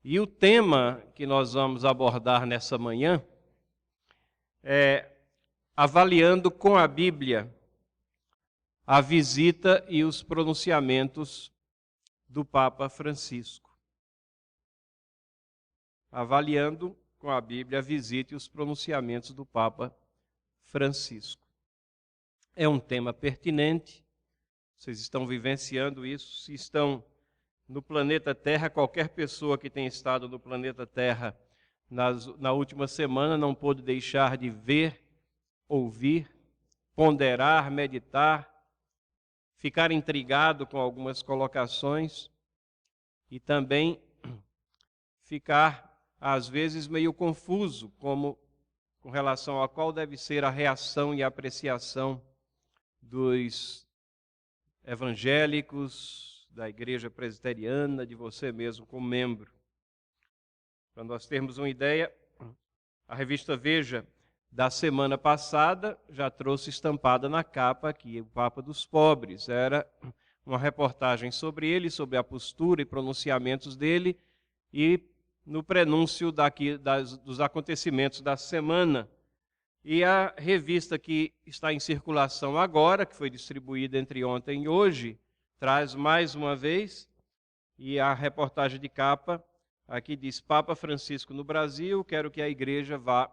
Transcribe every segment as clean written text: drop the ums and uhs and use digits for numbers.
E o tema que nós vamos abordar nessa manhã é avaliando com a Bíblia a visita e os pronunciamentos do Papa Francisco. Avaliando com a Bíblia a visita e os pronunciamentos do Papa Francisco. É um tema pertinente, vocês estão vivenciando isso, se estão no planeta Terra, qualquer pessoa que tenha estado no planeta Terra na última semana não pôde deixar de ver, ouvir, ponderar, meditar, ficar intrigado com algumas colocações e também ficar, às vezes, meio confuso com relação a qual deve ser a reação e a apreciação dos evangélicos, da Igreja Presbiteriana, de você mesmo como membro. Para nós termos uma ideia, a revista Veja da semana passada já trouxe estampada na capa aqui o Papa dos Pobres. Era uma reportagem sobre ele, sobre a postura e pronunciamentos dele e no prenúncio dos acontecimentos da semana. E a revista que está em circulação agora, que foi distribuída entre ontem e hoje, traz mais uma vez, e a reportagem de capa aqui diz: Papa Francisco no Brasil, quero que a igreja vá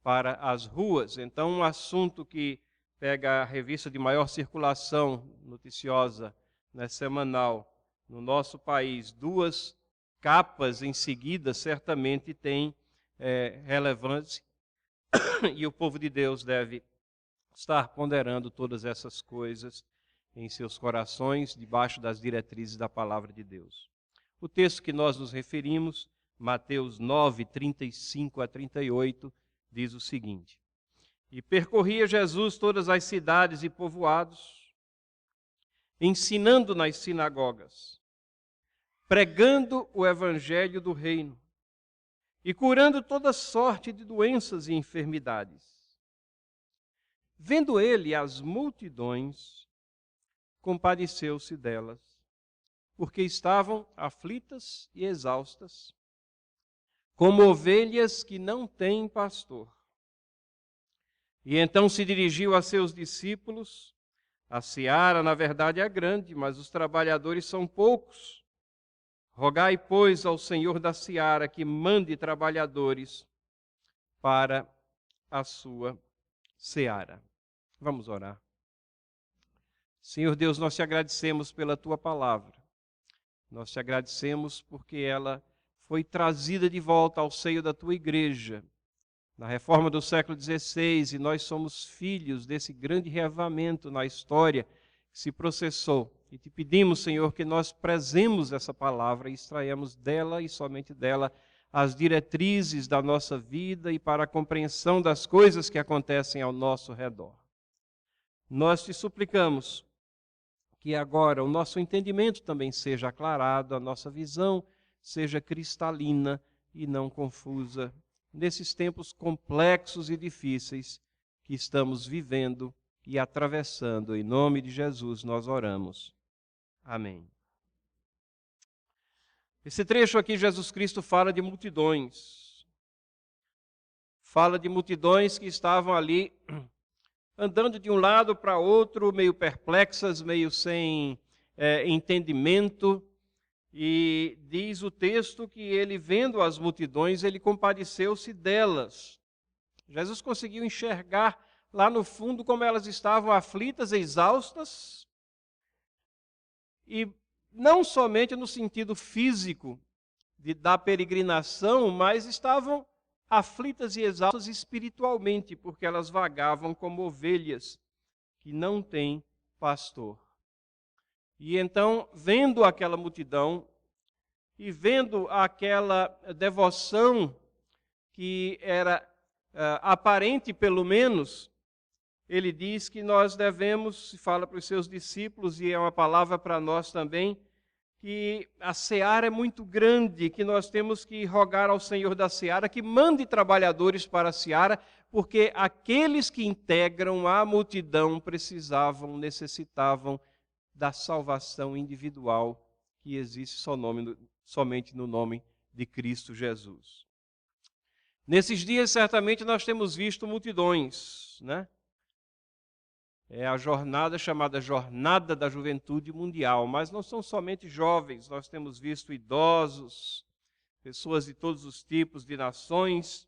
para as ruas. Então, um assunto que pega a revista de maior circulação noticiosa, semanal, no nosso país, duas capas em seguida, certamente tem relevância, e o povo de Deus deve estar ponderando todas essas coisas em seus corações, debaixo das diretrizes da palavra de Deus. O texto que nós nos referimos, Mateus 9, 35 a 38, diz o seguinte: E percorria Jesus todas as cidades e povoados, ensinando nas sinagogas, pregando o evangelho do reino e curando toda sorte de doenças e enfermidades. Vendo ele as multidões, compadeceu-se delas, porque estavam aflitas e exaustas, como ovelhas que não têm pastor. E então se dirigiu a seus discípulos: A seara, na verdade, é grande, mas os trabalhadores são poucos. Rogai, pois, ao Senhor da seara que mande trabalhadores para a sua seara. Vamos orar. Senhor Deus, nós te agradecemos pela tua palavra. Nós te agradecemos porque ela foi trazida de volta ao seio da tua igreja, na reforma do século XVI, e nós somos filhos desse grande reavivamento na história que se processou. E te pedimos, Senhor, que nós prezemos essa palavra e extraímos dela e somente dela as diretrizes da nossa vida e para a compreensão das coisas que acontecem ao nosso redor. Nós te suplicamos que agora o nosso entendimento também seja aclarado, a nossa visão seja cristalina e não confusa, nesses tempos complexos e difíceis que estamos vivendo e atravessando. Em nome de Jesus nós oramos. Amém. Esse trecho aqui, Jesus Cristo fala de multidões. Fala de multidões que estavam ali andando de um lado para outro, meio perplexas, meio sem entendimento. E diz o texto que ele, vendo as multidões, ele compadeceu-se delas. Jesus conseguiu enxergar lá no fundo como elas estavam aflitas, exaustas, e não somente no sentido físico da peregrinação, mas estavam aflitas e exaustas espiritualmente, porque elas vagavam como ovelhas que não têm pastor. E então, vendo aquela multidão e vendo aquela devoção que era aparente, pelo menos, ele diz que nós devemos, fala para os seus discípulos, e é uma palavra para nós também, que a seara é muito grande, que nós temos que rogar ao Senhor da seara que mande trabalhadores para a seara, porque aqueles que integram a multidão necessitavam da salvação individual que existe somente no nome de Cristo Jesus. Nesses dias, certamente, nós temos visto multidões, né? É a jornada chamada Jornada da Juventude Mundial, mas não são somente jovens, nós temos visto idosos, pessoas de todos os tipos de nações,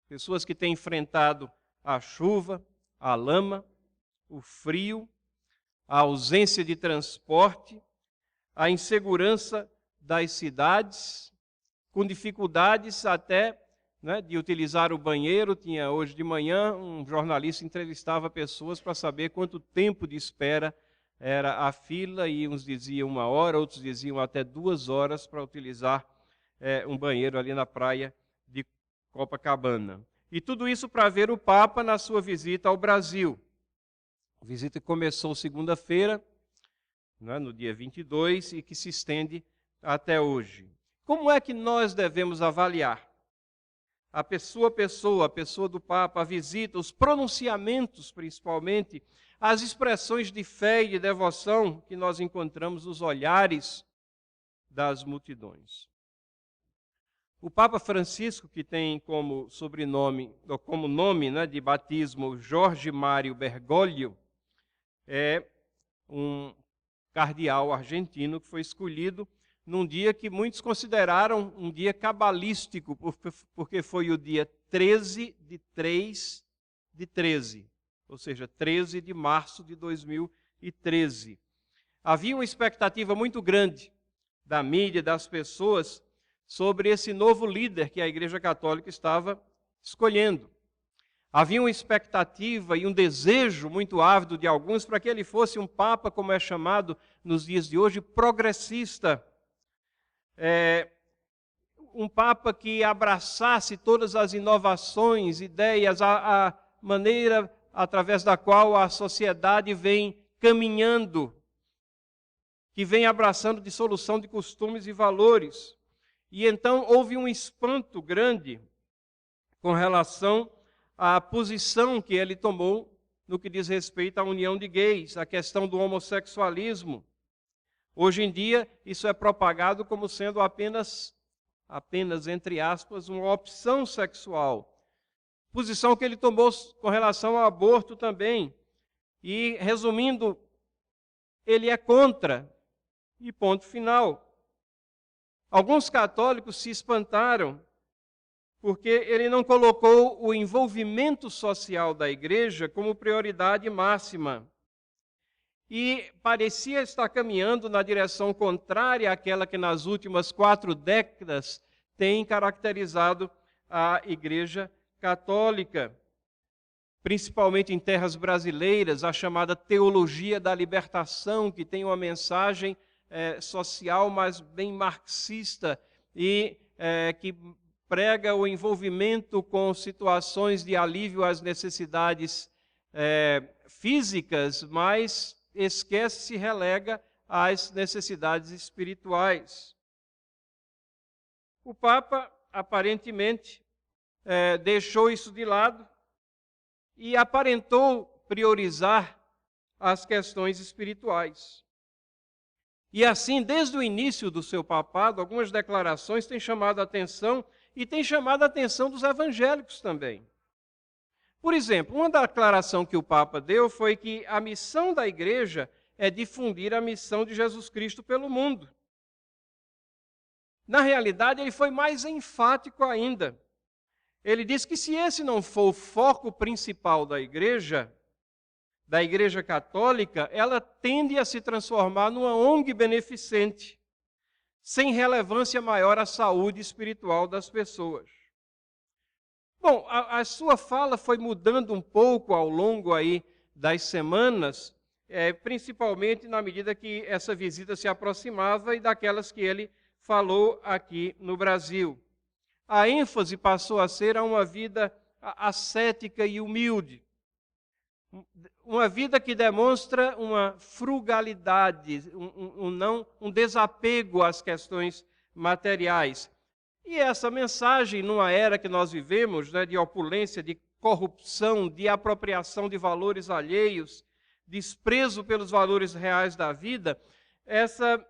pessoas que têm enfrentado a chuva, a lama, o frio, a ausência de transporte, a insegurança das cidades, com dificuldades até, né, de utilizar o banheiro. Tinha hoje de manhã, um jornalista entrevistava pessoas para saber quanto tempo de espera era a fila, e uns diziam 1 hora, outros diziam até 2 horas para utilizar um banheiro ali na praia de Copacabana. E tudo isso para ver o Papa na sua visita ao Brasil. A visita que começou segunda-feira, né, no dia 22, e que se estende até hoje. Como é que nós devemos avaliar a pessoa do Papa, a visita, os pronunciamentos principalmente, as expressões de fé e de devoção que nós encontramos nos olhares das multidões? O Papa Francisco, que tem como sobrenome, ou como nome, né, de batismo Jorge Mário Bergoglio, é um cardeal argentino que foi escolhido num dia que muitos consideraram um dia cabalístico, porque foi o dia 13 de 3 de 13, ou seja, 13 de março de 2013. Havia uma expectativa muito grande da mídia, das pessoas, sobre esse novo líder que a Igreja Católica estava escolhendo. Havia uma expectativa e um desejo muito ávido de alguns para que ele fosse um Papa, como é chamado nos dias de hoje, progressista. Um Papa que abraçasse todas as inovações, ideias, a maneira através da qual a sociedade vem caminhando, que vem abraçando dissolução de costumes e valores. E então houve um espanto grande com relação à posição que ele tomou no que diz respeito à união de gays, à questão do homossexualismo. Hoje em dia, isso é propagado como sendo apenas, entre aspas, uma opção sexual. Posição que ele tomou com relação ao aborto também. E, resumindo, ele é contra. E ponto final. Alguns católicos se espantaram porque ele não colocou o envolvimento social da igreja como prioridade máxima. E parecia estar caminhando na direção contrária àquela que nas últimas 4 décadas tem caracterizado a Igreja Católica, principalmente em terras brasileiras, a chamada teologia da libertação, que tem uma mensagem social, mas bem marxista, e que prega o envolvimento com situações de alívio às necessidades físicas, mas esquece e relega às necessidades espirituais. O Papa, aparentemente, deixou isso de lado e aparentou priorizar as questões espirituais. E assim, desde o início do seu papado, algumas declarações têm chamado a atenção, e têm chamado a atenção dos evangélicos também. Por exemplo, uma declaração que o Papa deu foi que a missão da igreja é difundir a missão de Jesus Cristo pelo mundo. Na realidade, ele foi mais enfático ainda. Ele disse que se esse não for o foco principal da Igreja Católica, ela tende a se transformar numa ONG beneficente, sem relevância maior à saúde espiritual das pessoas. Bom, a sua fala foi mudando um pouco ao longo aí das semanas, principalmente na medida que essa visita se aproximava e daquelas que ele falou aqui no Brasil. A ênfase passou a ser a uma vida ascética e humilde. Uma vida que demonstra uma frugalidade, um desapego às questões materiais. E essa mensagem, numa era que nós vivemos, né, de opulência, de corrupção, de apropriação de valores alheios, desprezo pelos valores reais da vida, essa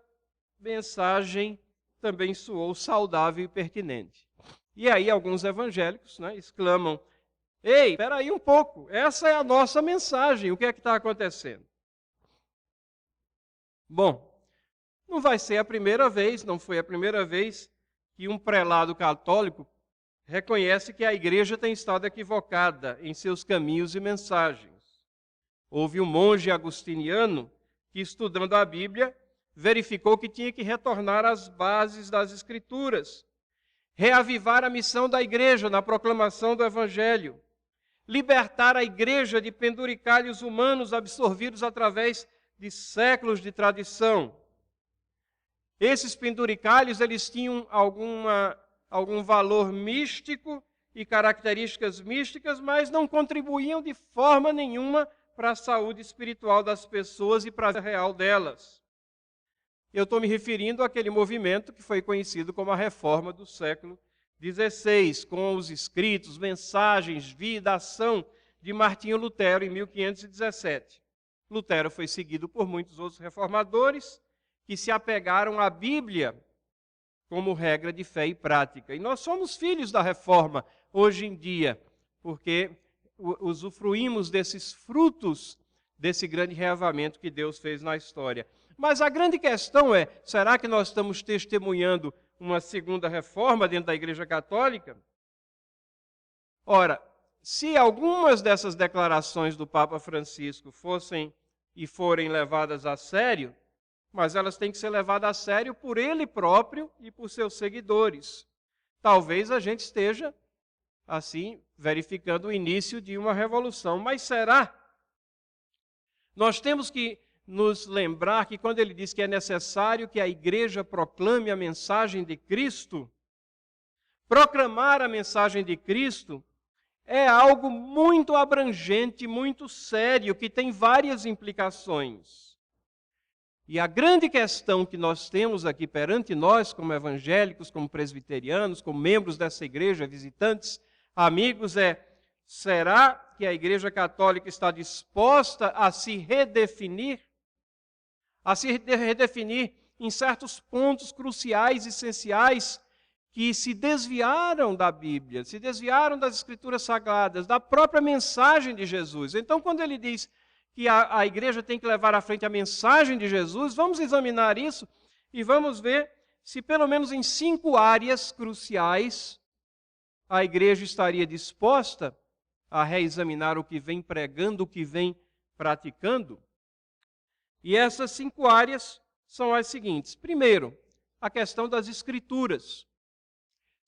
mensagem também soou saudável e pertinente. E aí alguns evangélicos, né, exclamam: ei, espera aí um pouco, essa é a nossa mensagem, o que é que está acontecendo? Bom, não vai ser a primeira vez, não foi a primeira vez que um prelado católico reconhece que a igreja tem estado equivocada em seus caminhos e mensagens. Houve um monge agustiniano que, estudando a Bíblia, verificou que tinha que retornar às bases das Escrituras, reavivar a missão da igreja na proclamação do Evangelho, libertar a igreja de penduricalhos humanos absorvidos através de séculos de tradição. Esses penduricalhos, eles tinham algum valor místico e características místicas, mas não contribuíam de forma nenhuma para a saúde espiritual das pessoas e para a vida real delas. Eu estou me referindo àquele movimento que foi conhecido como a Reforma do século XVI, com os escritos, mensagens, vida, ação de Martinho Lutero em 1517. Lutero foi seguido por muitos outros reformadores que se apegaram à Bíblia como regra de fé e prática. E nós somos filhos da Reforma hoje em dia, porque usufruímos desses frutos desse grande reavamento que Deus fez na história. Mas a grande questão é, será que nós estamos testemunhando uma segunda reforma dentro da Igreja Católica? Ora, se algumas dessas declarações do Papa Francisco fossem e forem levadas a sério, mas elas têm que ser levadas a sério por ele próprio e por seus seguidores. Talvez a gente esteja, assim, verificando o início de uma revolução. Mas será? Nós temos que nos lembrar que quando ele diz que é necessário que a igreja proclame a mensagem de Cristo, proclamar a mensagem de Cristo é algo muito abrangente, muito sério, que tem várias implicações. E a grande questão que nós temos aqui perante nós, como evangélicos, como presbiterianos, como membros dessa igreja, visitantes, amigos, é: será que a Igreja Católica está disposta a se redefinir? A se redefinir em certos pontos cruciais, essenciais, que se desviaram da Bíblia, se desviaram das Escrituras Sagradas, da própria mensagem de Jesus. Então, quando ele diz que a igreja tem que levar à frente a mensagem de Jesus, vamos examinar isso e vamos ver se pelo menos em 5 áreas cruciais a igreja estaria disposta a reexaminar o que vem pregando, o que vem praticando. E essas 5 áreas são as seguintes. Primeiro, a questão das Escrituras.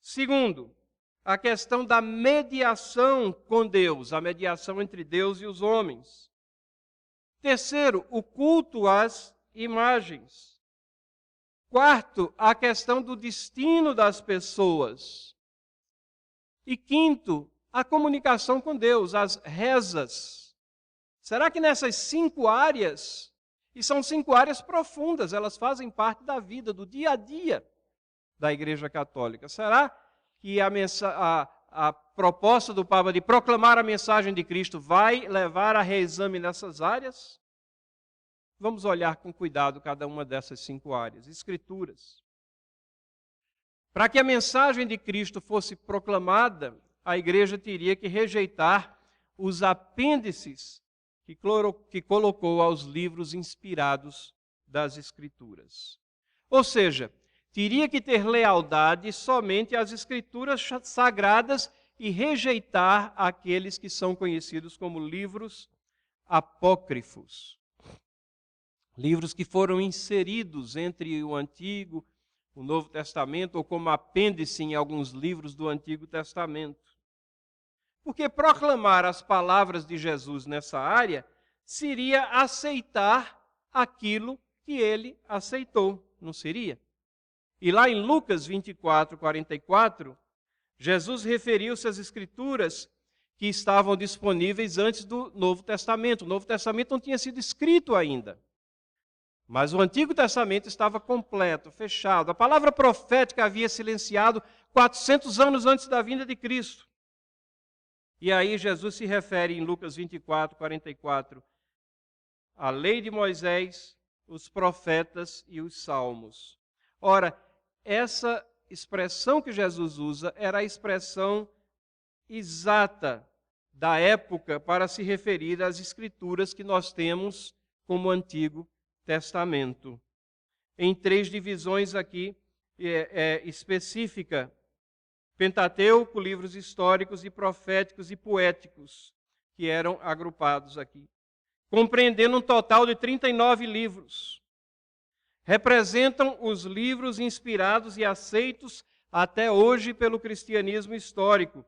Segundo, a questão da mediação com Deus, a mediação entre Deus e os homens. Terceiro, o culto às imagens. Quarto, a questão do destino das pessoas. E quinto, a comunicação com Deus, as rezas. Será que nessas 5 áreas, e são 5 áreas profundas, elas fazem parte da vida, do dia a dia da Igreja Católica, será que a proposta do Papa de proclamar a mensagem de Cristo vai levar a reexame nessas áreas? Vamos olhar com cuidado cada uma dessas 5 áreas. Escrituras. Para que a mensagem de Cristo fosse proclamada, a igreja teria que rejeitar os apêndices que colocou aos livros inspirados das Escrituras. Ou seja, teria que ter lealdade somente às Escrituras sagradas e rejeitar aqueles que são conhecidos como livros apócrifos. Livros que foram inseridos entre o Antigo e o Novo Testamento, ou como apêndice em alguns livros do Antigo Testamento. Porque proclamar as palavras de Jesus nessa área seria aceitar aquilo que ele aceitou, não seria? E lá em Lucas 24, 44, Jesus referiu-se às Escrituras que estavam disponíveis antes do Novo Testamento. O Novo Testamento não tinha sido escrito ainda. Mas o Antigo Testamento estava completo, fechado. A palavra profética havia silenciado 400 anos antes da vinda de Cristo. E aí Jesus se refere em Lucas 24, 44, à lei de Moisés, os profetas e os salmos. Ora, essa expressão que Jesus usa era a expressão exata da época para se referir às escrituras que nós temos como Antigo Testamento. Em 3 divisões aqui específica: Pentateuco, livros históricos e proféticos e poéticos, que eram agrupados aqui, compreendendo um total de 39 livros. Representam os livros inspirados e aceitos até hoje pelo cristianismo histórico.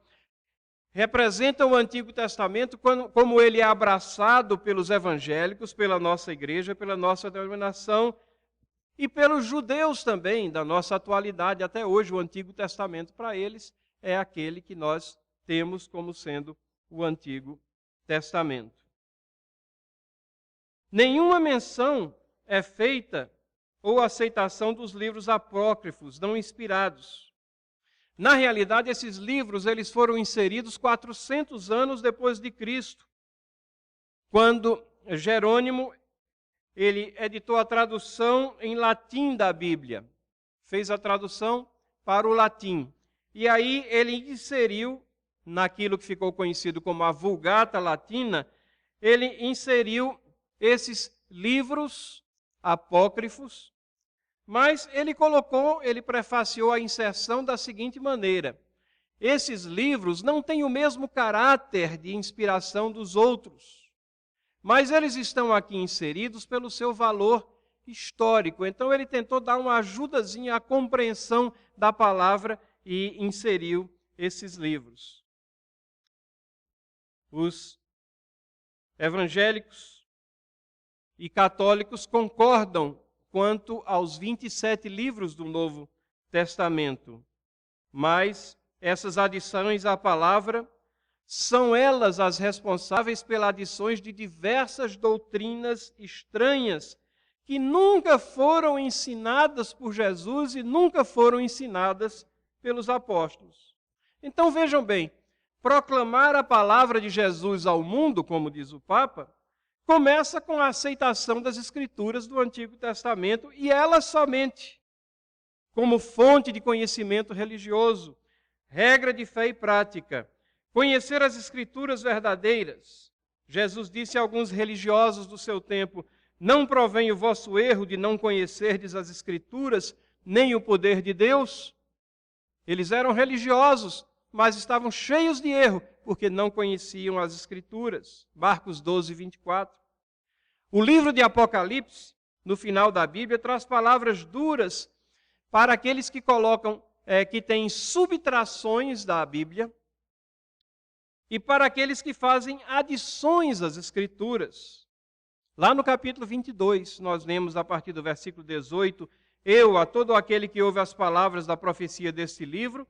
Representam o Antigo Testamento como ele é abraçado pelos evangélicos, pela nossa igreja, pela nossa denominação e pelos judeus também, da nossa atualidade. Até hoje, o Antigo Testamento para eles é aquele que nós temos como sendo o Antigo Testamento. Nenhuma menção é feita ou aceitação dos livros apócrifos, não inspirados. Na realidade, esses livros eles foram inseridos 400 anos depois de Cristo, quando Jerônimo ele editou a tradução em latim da Bíblia, fez a tradução para o latim. E aí ele inseriu, naquilo que ficou conhecido como a Vulgata Latina, ele inseriu esses livros apócrifos, mas ele prefaciou a inserção da seguinte maneira: esses livros não têm o mesmo caráter de inspiração dos outros, mas eles estão aqui inseridos pelo seu valor histórico. Então ele tentou dar uma ajudazinha à compreensão da palavra e inseriu esses livros. Os evangélicos e católicos concordam quanto aos 27 livros do Novo Testamento, mas essas adições à palavra são elas as responsáveis pelas adições de diversas doutrinas estranhas que nunca foram ensinadas por Jesus e nunca foram ensinadas pelos apóstolos. Então vejam bem, proclamar a palavra de Jesus ao mundo, como diz o Papa, começa com a aceitação das Escrituras do Antigo Testamento e elas somente, como fonte de conhecimento religioso, regra de fé e prática. Conhecer as Escrituras verdadeiras. Jesus disse a alguns religiosos do seu tempo: não provém o vosso erro de não conhecerdes as Escrituras, nem o poder de Deus. Eles eram religiosos, mas estavam cheios de erro, porque não conheciam as Escrituras. Marcos 12, 24. O livro de Apocalipse, no final da Bíblia, traz palavras duras para aqueles que colocam, que têm subtrações da Bíblia, e para aqueles que fazem adições às Escrituras. Lá no capítulo 22, nós lemos a partir do versículo 18: eu, a todo aquele que ouve as palavras da profecia deste livro,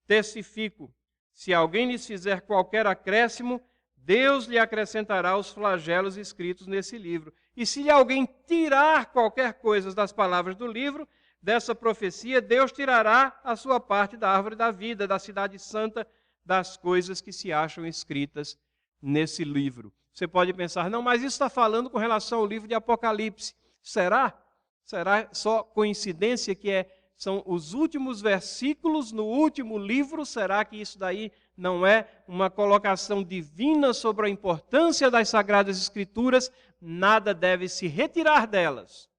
testifico, se alguém lhes fizer qualquer acréscimo, Deus lhe acrescentará os flagelos escritos nesse livro. E se lhe alguém tirar qualquer coisa das palavras do livro, dessa profecia, Deus tirará a sua parte da árvore da vida, da cidade santa, das coisas que se acham escritas nesse livro. Você pode pensar, não, mas isso está falando com relação ao livro de Apocalipse. Será? Será só coincidência que são os últimos versículos no último livro? Será que isso daí não é uma colocação divina sobre a importância das Sagradas Escrituras? Nada deve se retirar delas,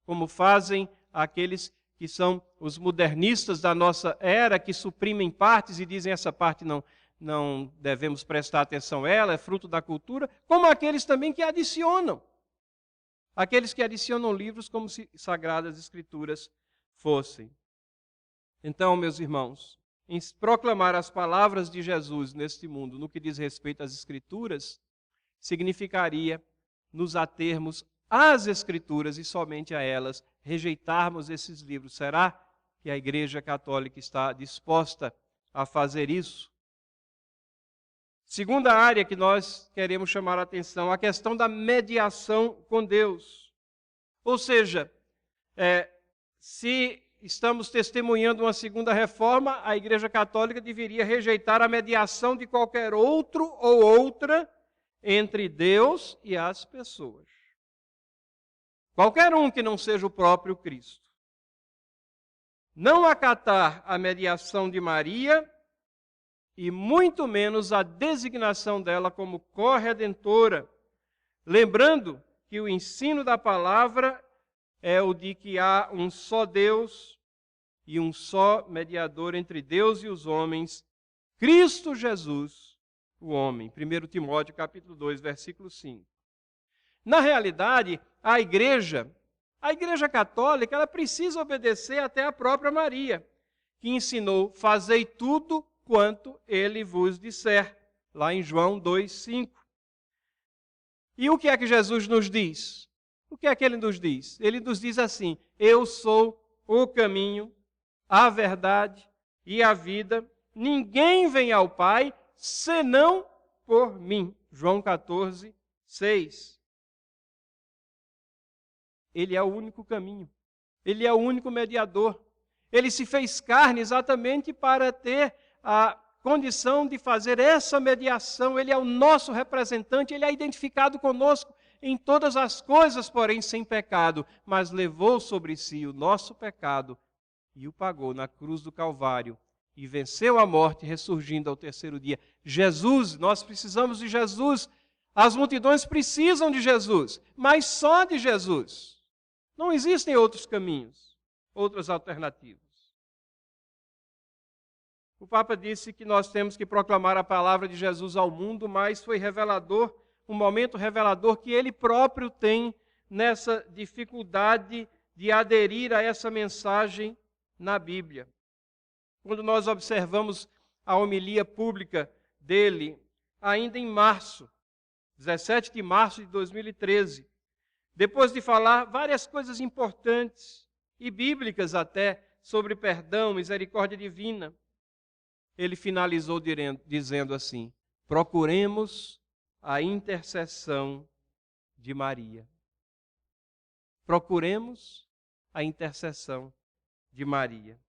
como fazem aqueles que são os modernistas da nossa era, que suprimem partes e dizem essa parte não devemos prestar atenção a ela, é fruto da cultura, como aqueles também que adicionam. Aqueles que adicionam livros como se Sagradas Escrituras fossem. Então, meus irmãos, em proclamar as palavras de Jesus neste mundo, no que diz respeito às Escrituras, significaria nos atermos às Escrituras e somente a elas, rejeitarmos esses livros. Será que a Igreja Católica está disposta a fazer isso? Segunda área que nós queremos chamar a atenção, a questão da mediação com Deus. Ou seja, se estamos testemunhando uma segunda reforma, a Igreja Católica deveria rejeitar a mediação de qualquer outro ou outra entre Deus e as pessoas. Qualquer um que não seja o próprio Cristo. não acatar a mediação de Maria e muito menos a designação dela como corredentora, lembrando que o ensino da palavra é o de que há um só Deus e um só mediador entre Deus e os homens, Cristo Jesus, o homem. 1 Timóteo capítulo 2, versículo 5. Na realidade, a igreja católica, ela precisa obedecer até a própria Maria, que ensinou: fazei tudo quanto ele vos disser, lá em João 2:5. E o que é que Jesus nos diz? O que é que ele nos diz? Ele nos diz assim: eu sou o caminho, a verdade e a vida. Ninguém vem ao Pai senão por mim. João 14:6. Ele é o único caminho. Ele é o único mediador. Ele se fez carne exatamente para ter a condição de fazer essa mediação. Ele é o nosso representante, ele é identificado conosco em todas as coisas, porém sem pecado, mas levou sobre si o nosso pecado e o pagou na cruz do Calvário e venceu a morte, ressurgindo ao terceiro dia. Jesus, nós precisamos de Jesus. As multidões precisam de Jesus, mas só de Jesus. Não existem outros caminhos, outras alternativas. O Papa disse que nós temos que proclamar a palavra de Jesus ao mundo, mas foi revelador, um momento revelador que ele próprio tem nessa dificuldade de aderir a essa mensagem na Bíblia. Quando nós observamos a homilia pública dele, ainda em março, 17 de março de 2013, depois de falar várias coisas importantes e bíblicas até sobre perdão, misericórdia divina, ele finalizou dizendo assim: procuremos a intercessão de Maria. Procuremos a intercessão de Maria.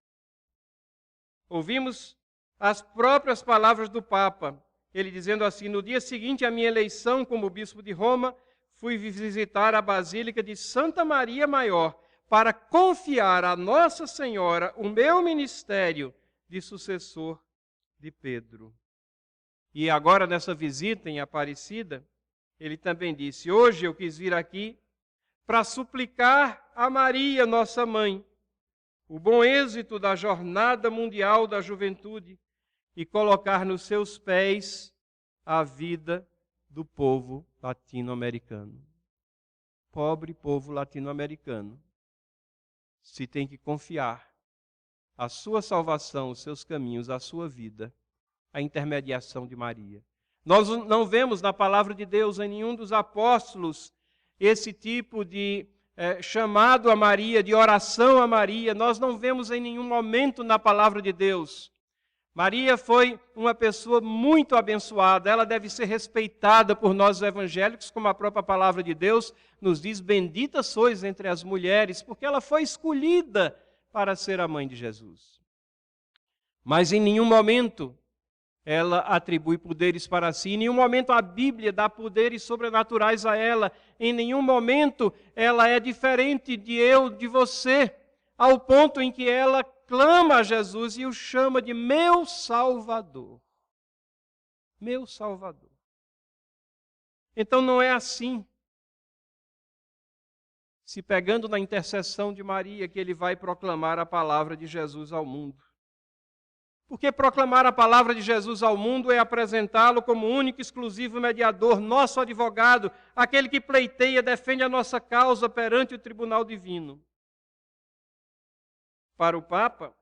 Ouvimos as próprias palavras do Papa, ele dizendo assim: no dia seguinte à minha eleição como bispo de Roma, fui visitar a Basílica de Santa Maria Maior para confiar a Nossa Senhora o meu ministério de sucessor de Pedro. E agora, nessa visita em Aparecida, ele também disse: hoje eu quis vir aqui para suplicar a Maria, nossa mãe, o bom êxito da Jornada Mundial da Juventude e colocar nos seus pés a vida do povo latino-americano. Pobre povo latino-americano, se tem que confiar a sua salvação, os seus caminhos, a sua vida, a intermediação de Maria. Nós não vemos na palavra de Deus em nenhum dos apóstolos esse tipo de chamado a Maria, de oração a Maria. Nós não vemos em nenhum momento na palavra de Deus. Maria foi uma pessoa muito abençoada, ela deve ser respeitada por nós evangélicos, como a própria palavra de Deus nos diz: bendita sois entre as mulheres, porque ela foi escolhida para ser a mãe de Jesus. Mas em nenhum momento ela atribui poderes para si, em nenhum momento a Bíblia dá poderes sobrenaturais a ela, em nenhum momento ela é diferente de eu, de você, ao ponto em que ela clama a Jesus e o chama de meu Salvador. Meu Salvador. Então não é assim, se pegando na intercessão de Maria, que ele vai proclamar a palavra de Jesus ao mundo. Porque proclamar a palavra de Jesus ao mundo é apresentá-lo como único e exclusivo mediador, nosso advogado, aquele que pleiteia, defende a nossa causa perante o tribunal divino. Para o Papa,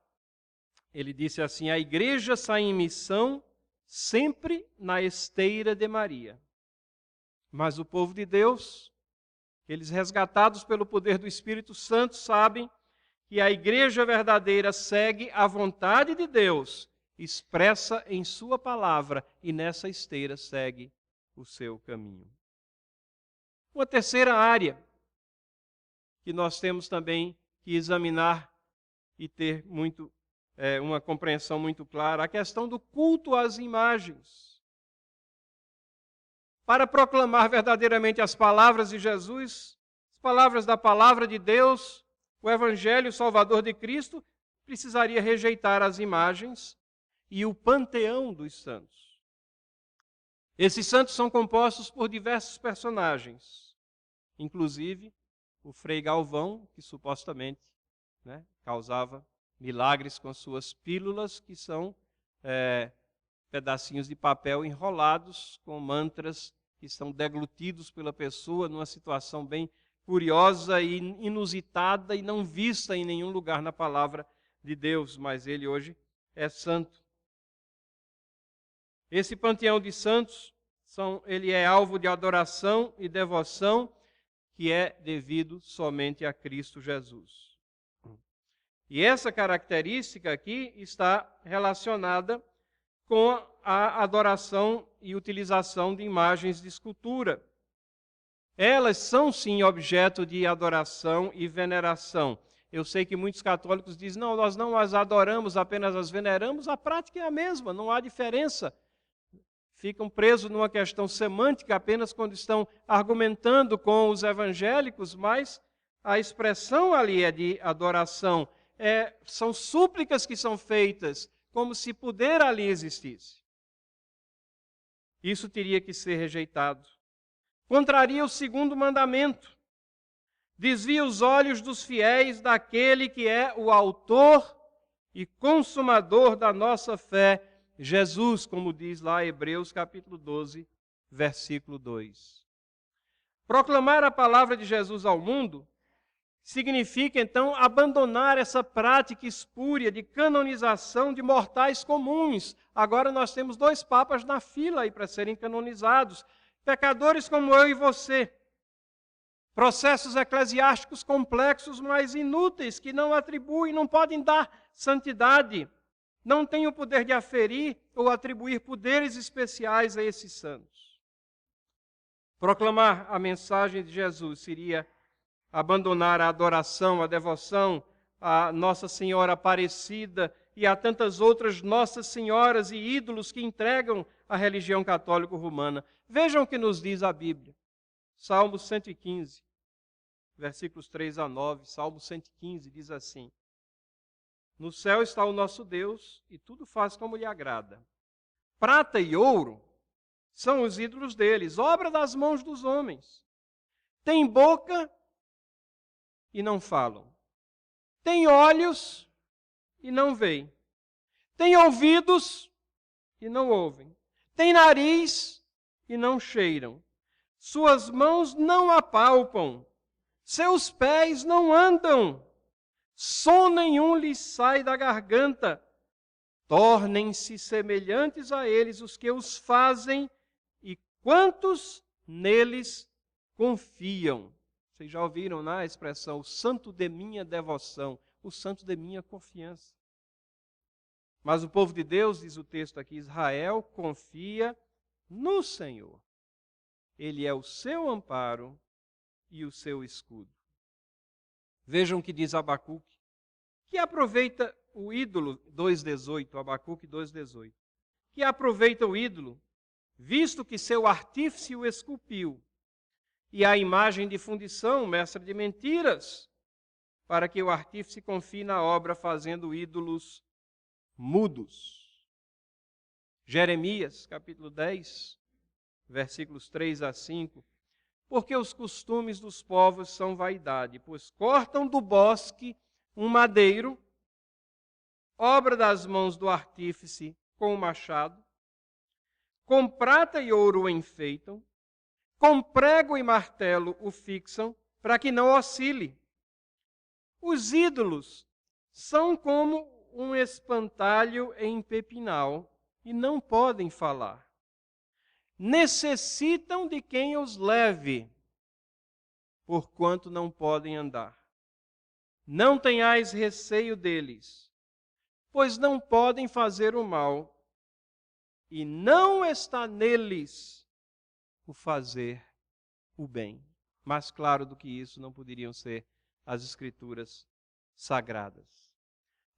ele disse assim: a igreja sai em missão sempre na esteira de Maria. Mas o povo de Deus, eles resgatados pelo poder do Espírito Santo, sabem que a igreja verdadeira segue a vontade de Deus, expressa em sua palavra, e nessa esteira segue o seu caminho. Uma terceira área que nós temos também que examinar e ter uma compreensão muito clara, a questão do culto às imagens. Para proclamar verdadeiramente as palavras de Jesus, as palavras da palavra de Deus, o Evangelho Salvador de Cristo, precisaria rejeitar as imagens e o panteão dos santos. Esses santos são compostos por diversos personagens, inclusive o Frei Galvão, que supostamente causava milagres com suas pílulas, que são pedacinhos de papel enrolados com mantras que são deglutidos pela pessoa numa situação bem curiosa e inusitada e não vista em nenhum lugar na palavra de Deus, mas ele hoje é santo. Esse panteão de santos, ele é alvo de adoração e devoção que é devido somente a Cristo Jesus. E essa característica aqui está relacionada com a adoração e utilização de imagens de escultura. Elas são, sim, objeto de adoração e veneração. Eu sei que muitos católicos dizem, não, nós não as adoramos, apenas as veneramos. A prática é a mesma, não há diferença. Ficam presos numa questão semântica apenas quando estão argumentando com os evangélicos, mas a expressão ali é de adoração. São súplicas que são feitas como se poder ali existisse. Isso teria que ser rejeitado. Contraria o segundo mandamento. Desvia os olhos dos fiéis daquele que é o autor e consumador da nossa fé, Jesus, como diz lá Hebreus capítulo 12, versículo 2. Proclamar a palavra de Jesus ao mundo significa, então, abandonar essa prática espúria de canonização de mortais comuns. Agora nós temos 2 papas na fila aí para serem canonizados. Pecadores como eu e você. Processos eclesiásticos complexos, mas inúteis, que não atribuem, não podem dar santidade. Não têm o poder de aferir ou atribuir poderes especiais a esses santos. Proclamar a mensagem de Jesus seria abandonar a adoração, a devoção a Nossa Senhora Aparecida e a tantas outras Nossas Senhoras e ídolos que entregam a religião católico-romana. Vejam o que nos diz a Bíblia. Salmo 115, versículos 3 a 9. Salmo 115 diz assim: No céu está o nosso Deus e tudo faz como lhe agrada. Prata e ouro são os ídolos deles, obra das mãos dos homens. Tem boca e não falam. Tem olhos e não veem. Tem ouvidos e não ouvem. Tem nariz e não cheiram. Suas mãos não apalpam. Seus pés não andam. Som nenhum lhes sai da garganta. Tornem-se semelhantes a eles os que os fazem e quantos neles confiam. Vocês já ouviram a expressão, o santo de minha devoção, o santo de minha confiança. Mas o povo de Deus, diz o texto aqui, Israel confia no Senhor. Ele é o seu amparo e o seu escudo. Vejam o que diz Abacuque, que aproveita o ídolo, 2,18, Abacuque 2,18, que aproveita o ídolo, visto que seu artífice o esculpiu, e a imagem de fundição, mestre de mentiras, para que o artífice confie na obra fazendo ídolos mudos. Jeremias, capítulo 10, versículos 3 a 5. Porque os costumes dos povos são vaidade, pois cortam do bosque um madeiro, obra das mãos do artífice com o machado, com prata e ouro o enfeitam, com prego e martelo o fixam, para que não oscile. Os ídolos são como um espantalho em pepinal e não podem falar. Necessitam de quem os leve, porquanto não podem andar. Não tenhais receio deles, pois não podem fazer o mal, e não está neles o fazer o bem. Mais claro do que isso não poderiam ser as Escrituras sagradas.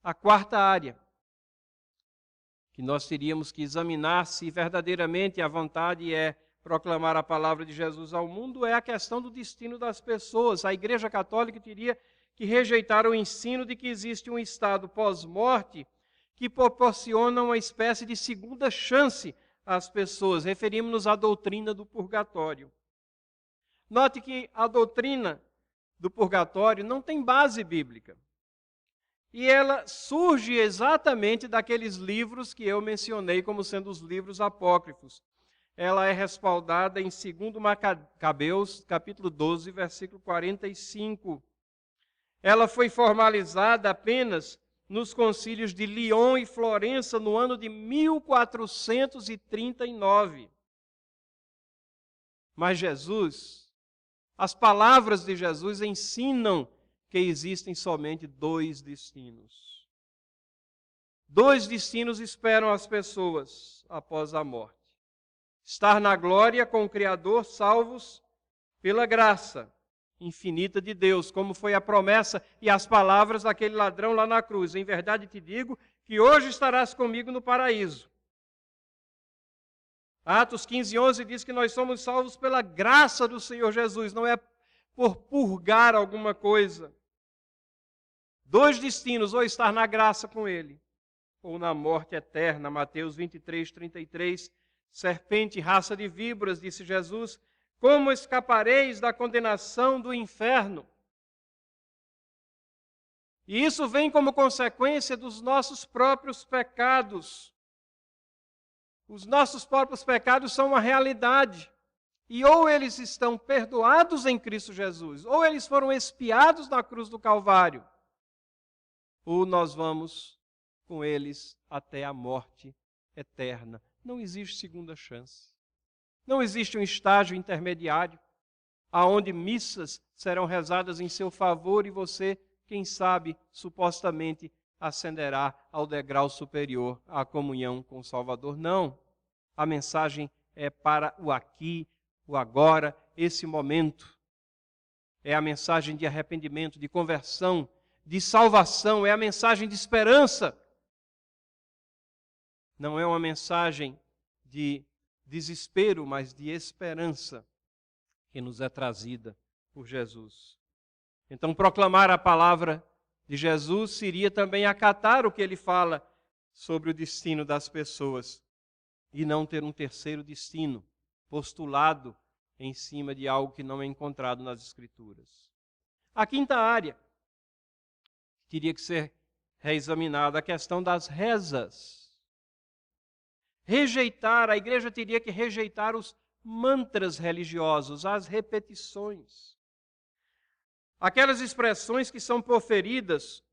A quarta área que nós teríamos que examinar se verdadeiramente a vontade é proclamar a palavra de Jesus ao mundo é a questão do destino das pessoas. A Igreja Católica teria que rejeitaram o ensino de que existe um estado pós-morte que proporciona uma espécie de segunda chance às pessoas. Referimos-nos à doutrina do purgatório. Note que a doutrina do purgatório não tem base bíblica. E ela surge exatamente daqueles livros que eu mencionei como sendo os livros apócrifos. Ela é respaldada em 2 Macabeus, capítulo 12, versículo 45. Ela foi formalizada apenas nos concílios de Lyon e Florença no ano de 1439. Mas Jesus, as palavras de Jesus ensinam que existem somente dois destinos. Dois destinos esperam as pessoas após a morte. Estar na glória com o Criador, salvos pela graça infinita de Deus, como foi a promessa e as palavras daquele ladrão lá na cruz. Em verdade te digo que hoje estarás comigo no paraíso. Atos 15:11 diz que nós somos salvos pela graça do Senhor Jesus, não é por purgar alguma coisa. Dois destinos, ou estar na graça com Ele, ou na morte eterna. Mateus 23:33, serpente, raça de víboras, disse Jesus, como escapareis da condenação do inferno? E isso vem como consequência dos nossos próprios pecados. Os nossos próprios pecados são uma realidade. E ou eles estão perdoados em Cristo Jesus, ou eles foram expiados na cruz do Calvário, ou nós vamos com eles até a morte eterna. Não existe segunda chance. Não existe um estágio intermediário, aonde missas serão rezadas em seu favor e você, quem sabe, supostamente ascenderá ao degrau superior à comunhão com o Salvador. Não. A mensagem é para o aqui, o agora, esse momento. É a mensagem de arrependimento, de conversão, de salvação, é a mensagem de esperança. Não é uma mensagem de desespero, mas de esperança que nos é trazida por Jesus. Então, proclamar a palavra de Jesus seria também acatar o que ele fala sobre o destino das pessoas e não ter um terceiro destino postulado em cima de algo que não é encontrado nas Escrituras. A quinta área teria que ser reexaminada, a questão das rezas. A igreja teria que rejeitar os mantras religiosos, as repetições. Aquelas expressões que são proferidas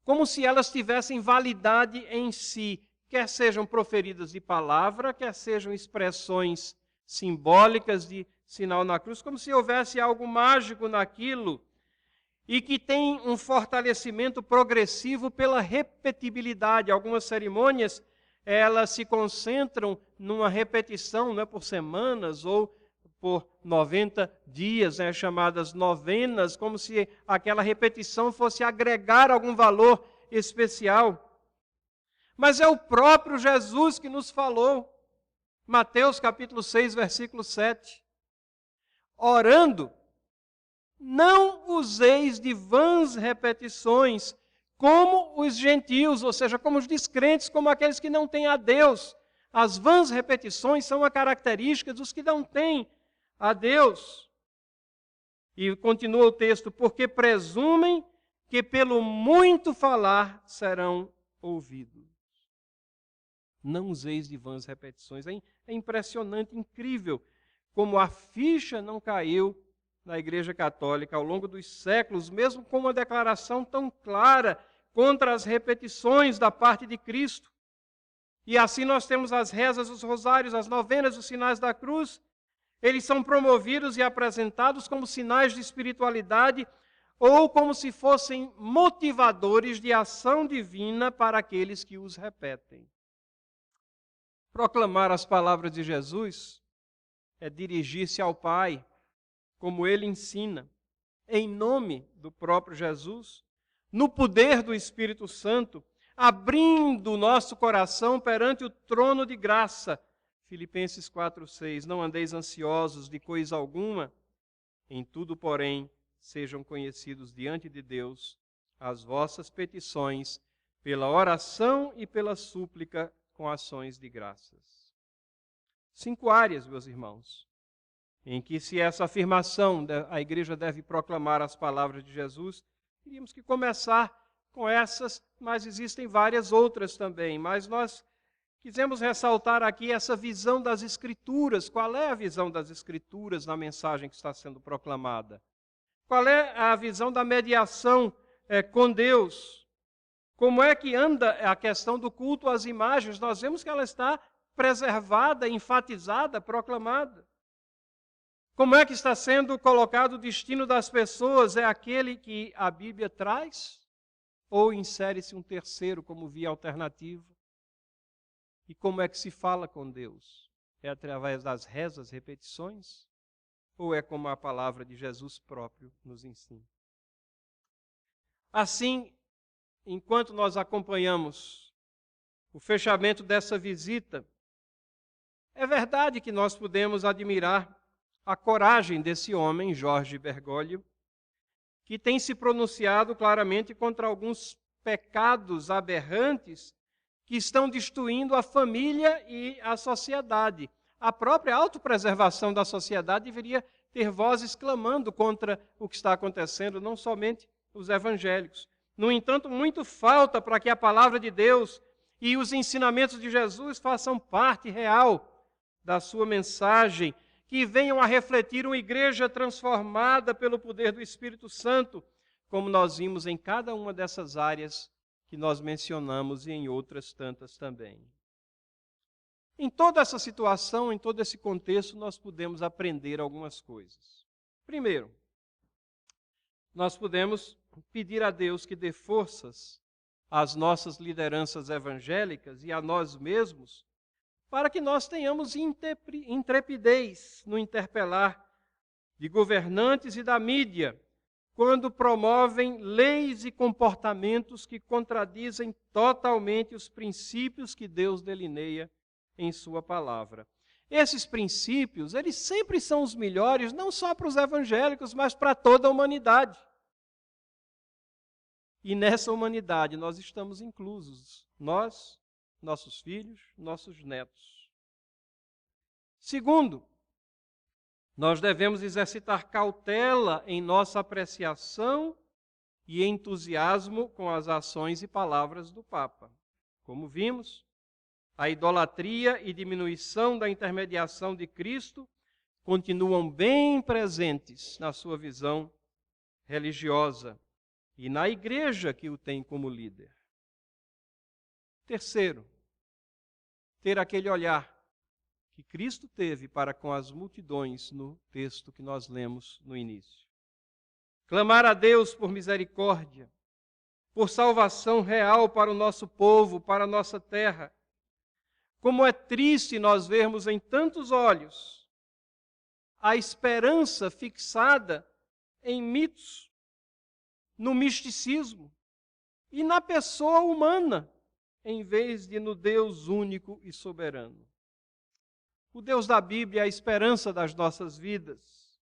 como se elas tivessem validade em si, quer sejam proferidas de palavra, quer sejam expressões simbólicas de sinal na cruz, como se houvesse algo mágico naquilo e que tem um fortalecimento progressivo pela repetibilidade. Algumas cerimônias elas se concentram numa repetição, não é, por semanas ou por 90 dias, chamadas novenas, como se aquela repetição fosse agregar algum valor especial. Mas é o próprio Jesus que nos falou. Mateus capítulo 6, versículo 7. Orando, não useis de vãs repetições, como os gentios, ou seja, como os descrentes, como aqueles que não têm a Deus. As vãs repetições são a característica dos que não têm a Deus. E continua o texto, porque presumem que pelo muito falar serão ouvidos. Não useis de vãs repetições. É impressionante, incrível, como a ficha não caiu na Igreja Católica ao longo dos séculos, mesmo com uma declaração tão clara contra as repetições da parte de Cristo. E assim nós temos as rezas, os rosários, as novenas, os sinais da cruz. Eles são promovidos e apresentados como sinais de espiritualidade ou como se fossem motivadores de ação divina para aqueles que os repetem. Proclamar as palavras de Jesus é dirigir-se ao Pai, como Ele ensina, em nome do próprio Jesus, no poder do Espírito Santo, abrindo o nosso coração perante o trono de graça. Filipenses 4:6, não andeis ansiosos de coisa alguma, em tudo, porém, sejam conhecidos diante de Deus as vossas petições pela oração e pela súplica com ações de graças. 5 áreas, meus irmãos, em que se essa afirmação, a igreja deve proclamar as palavras de Jesus, teríamos que começar com essas, mas existem várias outras também. Mas nós quisemos ressaltar aqui essa visão das Escrituras. Qual é a visão das Escrituras na mensagem que está sendo proclamada? Qual é a visão da mediação com Deus? Como é que anda a questão do culto às imagens? Nós vemos que ela está preservada, enfatizada, proclamada. Como é que está sendo colocado o destino das pessoas? É aquele que a Bíblia traz? Ou insere-se um terceiro como via alternativa? E como é que se fala com Deus? É através das rezas, repetições? Ou é como a palavra de Jesus próprio nos ensina? Assim, enquanto nós acompanhamos o fechamento dessa visita, é verdade que nós podemos admirar a coragem desse homem, Jorge Bergoglio, que tem se pronunciado claramente contra alguns pecados aberrantes que estão destruindo a família e a sociedade. A própria autopreservação da sociedade deveria ter vozes clamando contra o que está acontecendo, não somente os evangélicos. No entanto, muito falta para que a palavra de Deus e os ensinamentos de Jesus façam parte real da sua mensagem, que venham a refletir uma igreja transformada pelo poder do Espírito Santo, como nós vimos em cada uma dessas áreas que nós mencionamos e em outras tantas também. Em toda essa situação, em todo esse contexto, nós podemos aprender algumas coisas. Primeiro, nós podemos pedir a Deus que dê forças às nossas lideranças evangélicas e a nós mesmos, para que nós tenhamos intrepidez no interpelar de governantes e da mídia, quando promovem leis e comportamentos que contradizem totalmente os princípios que Deus delineia em sua palavra. Esses princípios, eles sempre são os melhores, não só para os evangélicos, mas para toda a humanidade. E nessa humanidade nós estamos inclusos, nós, nossos filhos, nossos netos. Segundo, nós devemos exercitar cautela em nossa apreciação e entusiasmo com as ações e palavras do Papa. Como vimos, a idolatria e diminuição da intermediação de Cristo continuam bem presentes na sua visão religiosa e na igreja que o tem como líder. Terceiro, ter aquele olhar que Cristo teve para com as multidões no texto que nós lemos no início. Clamar a Deus por misericórdia, por salvação real para o nosso povo, para a nossa terra. Como é triste nós vermos em tantos olhos a esperança fixada em mitos, no misticismo e na pessoa humana, em vez de no Deus único e soberano. O Deus da Bíblia é a esperança das nossas vidas.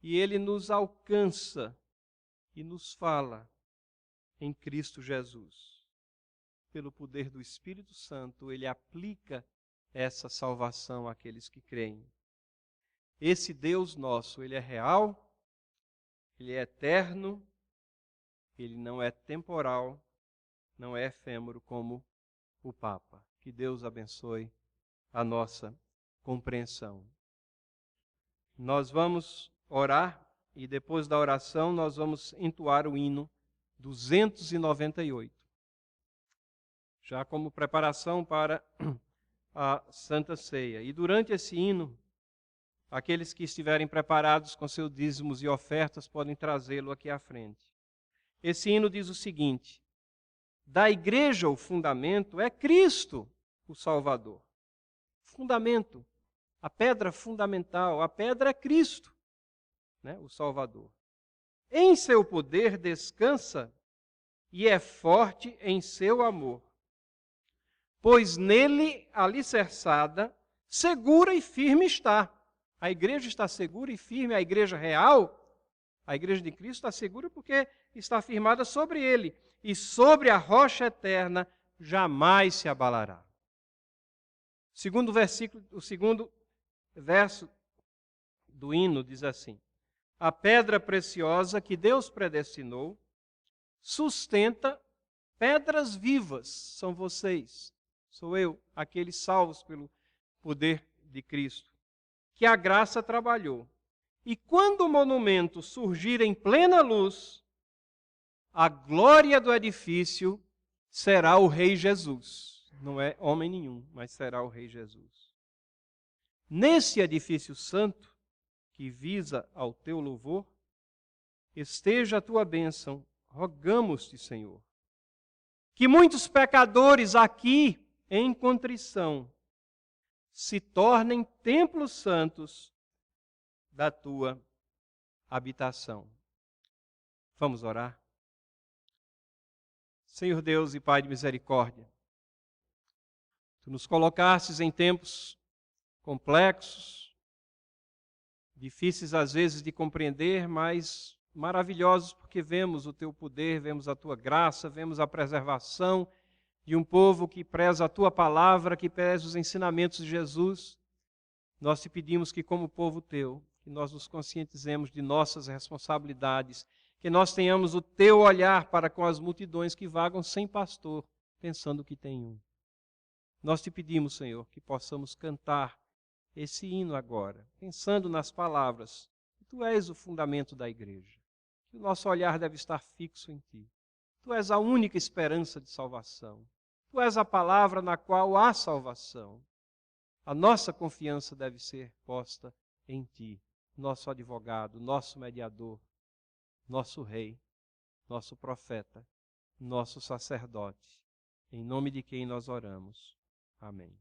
E Ele nos alcança e nos fala em Cristo Jesus. Pelo poder do Espírito Santo, Ele aplica essa salvação àqueles que creem. Esse Deus nosso, Ele é real, Ele é eterno, Ele não é temporal, não é efêmero como o Papa. Que Deus abençoe a nossa compreensão. Nós vamos orar e depois da oração nós vamos entoar o hino 298. Já como preparação para a Santa Ceia. E durante esse hino, aqueles que estiverem preparados com seus dízimos e ofertas podem trazê-lo aqui à frente. Esse hino diz o seguinte: da igreja o fundamento é Cristo, o Salvador. Fundamento, a pedra fundamental, a pedra é Cristo, né, o Salvador. Em seu poder descansa e é forte em seu amor, pois nele, alicerçada, segura e firme está. A igreja está segura e firme, a igreja real, A igreja de Cristo está segura porque está firmada sobre ele, e sobre a rocha eterna jamais se abalará. O segundo verso do hino diz assim: a pedra preciosa que Deus predestinou sustenta pedras vivas, são vocês, sou eu, aqueles salvos pelo poder de Cristo, que a graça trabalhou. E quando o monumento surgir em plena luz, a glória do edifício será o Rei Jesus. Não é homem nenhum, mas será o Rei Jesus. Nesse edifício santo, que visa ao teu louvor, esteja a tua bênção, rogamos-te, Senhor. Que muitos pecadores aqui, em contrição, se tornem templos santos da tua habitação. Vamos orar? Senhor Deus e Pai de misericórdia, Tu nos colocastes em tempos complexos, difíceis às vezes de compreender, mas maravilhosos porque vemos o Teu poder, vemos a Tua graça, vemos a preservação de um povo que preza a Tua palavra, que preza os ensinamentos de Jesus. Nós te pedimos que, como povo Teu, que nós nos conscientizemos de nossas responsabilidades, que nós tenhamos o Teu olhar para com as multidões que vagam sem pastor, pensando que tem um. Nós te pedimos, Senhor, que possamos cantar esse hino agora, pensando nas palavras, que Tu és o fundamento da igreja, que o nosso olhar deve estar fixo em Ti. Tu és a única esperança de salvação. Tu és a palavra na qual há salvação. A nossa confiança deve ser posta em Ti, nosso advogado, nosso mediador, nosso rei, nosso profeta, nosso sacerdote, em nome de quem nós oramos. Amém.